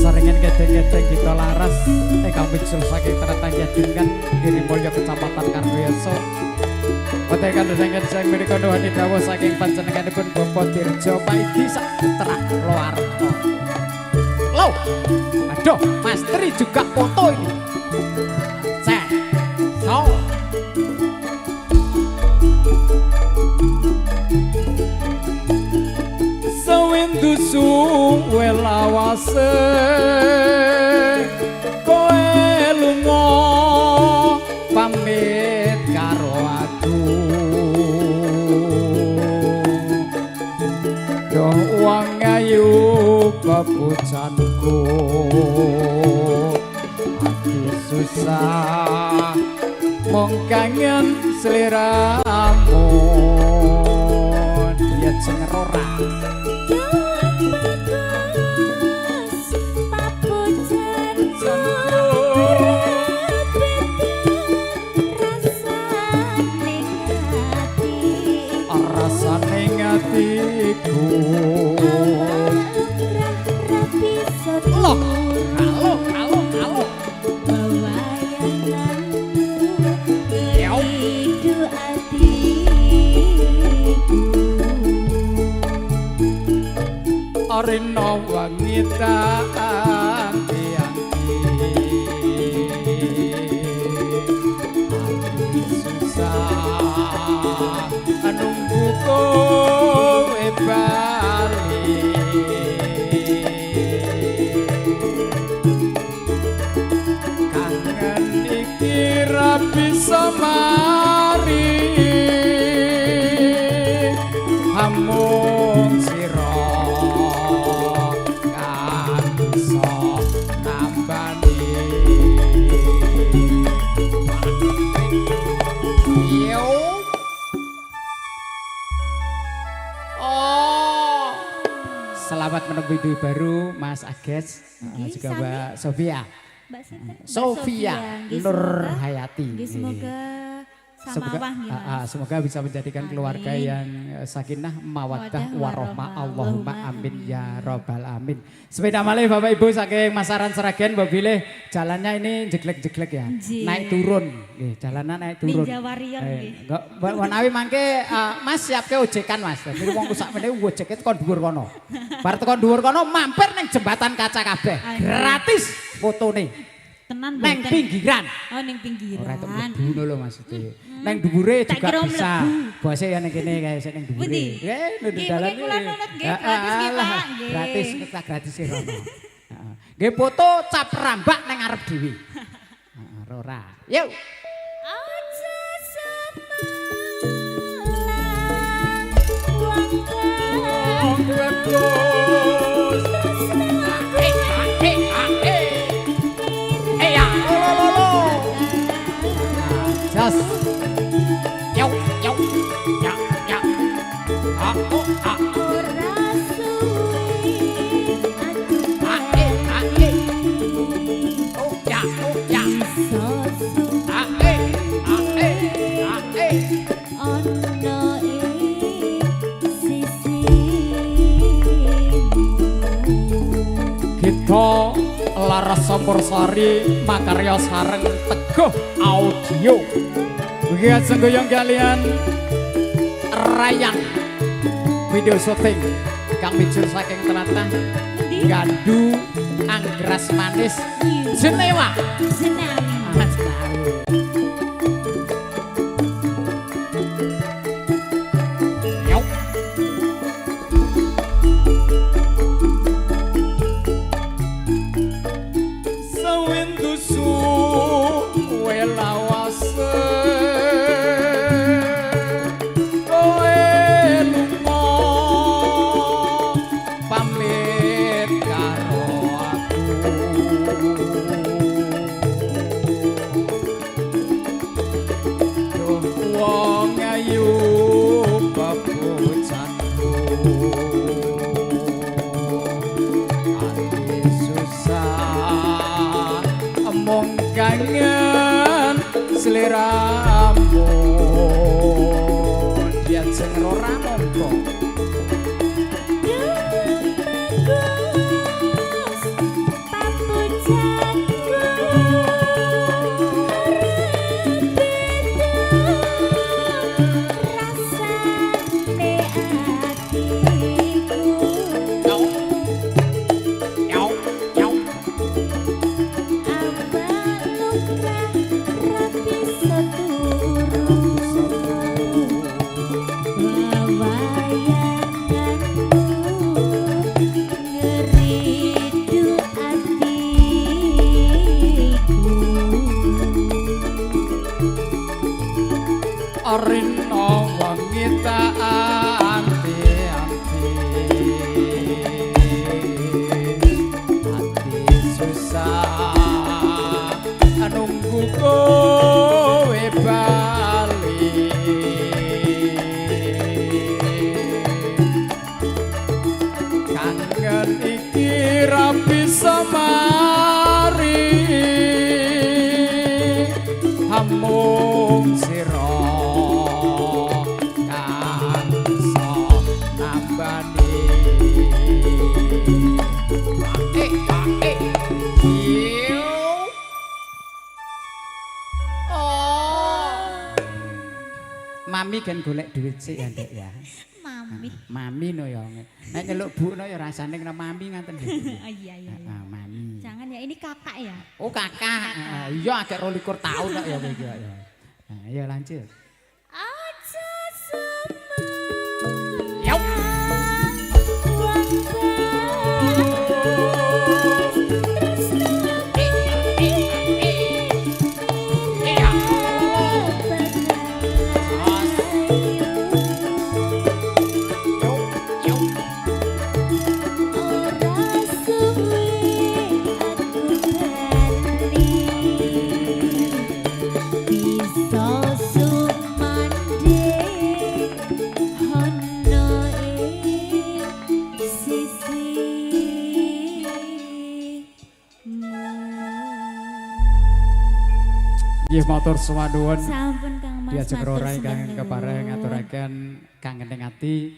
saringan gedeng-gedeng kita laras ingkang muncul saking Tratangya Dengan Giri Mulya Kecamatan Kartoyoso. Boten kandhang sing menika nuwuni dawuh saking panjenenganipun Bapak Dirjo Paidi Saputra Loarto. Loh, aduh, Mas Tri juga foto ini. Cek, so. Sewindu suwe lawase koe lunga pamit karo aku. Doh wong ayu bebujanku ati susah mong kangen sliramu dia cengerora. Rino wanita anti-anti susah nunggu kowe bali kangen iki ra bisa mari amung sira Selamat menemui ibu baru Mas Ages, juga Mbak Sofia. Mbak Sofia Nur Hayati. Semoga bisa menjadikan keluarga yang sakinah, mawaddah, warohmah. Allahumma amin ya robbal amin. Sepeda malih Bapak Ibu saking Masaran Seragen, Mbak Bilih jalannya ini jeglek-jeglek ya, naik turun. Jalannya naik turun. Ninja Warrior. Mbak Wanawi mangke Mas siapke ojekan Mas. Jadi wong sak meneh ojeke tekan dhuwur kono. Bar tekan dhuwur kono mampir ning jembatan kaca kabeh. Gratis fotone. Tenan neng pinggiran. Oh neng pinggiran. Ora tek mlebu lho maksudnya. Neng dhuwure juga bisa. Bose ya ning kene kaya sing ning dhuwure. Nunduk dalan iki. Gratis nggih Pak. Gratis kita gratis e rono. Heeh. Nggih foto cap rambak neng arep dhewe. Heeh, ora. Yuk. Aja semelang wong bagus. Jas. Yo yo. Ya ya. Oh. Ora suwe Oh ya. Ono sisi kita Laras Sampursari makarya sareng Teguh Audio. Begitu senggoyong kalian Rayang video syuting kang mijur saking Tlatah Gandu Anggras Manis Jenewa. Kangen seliramu dia cengerora monggo semari hamung sira kansa nambani Mami kan golek duit sik ya Ndek ya. Mami. Mami no ya. Nek nyeluk Bu no ya rasane kena mami ngaten lho. Oh iya iya. Ah, mami. Jangan ya, ini kakak ya. Oh kakak. Iya agak 22 tahun kok ya kowe iki ya. Nah, ya lanjut. Aja sama. Yuk. Nggih matur suwun. Sampun Kang Mas. Diajeng matur ora ingkang suwun. kepareng ngaturaken kangening ati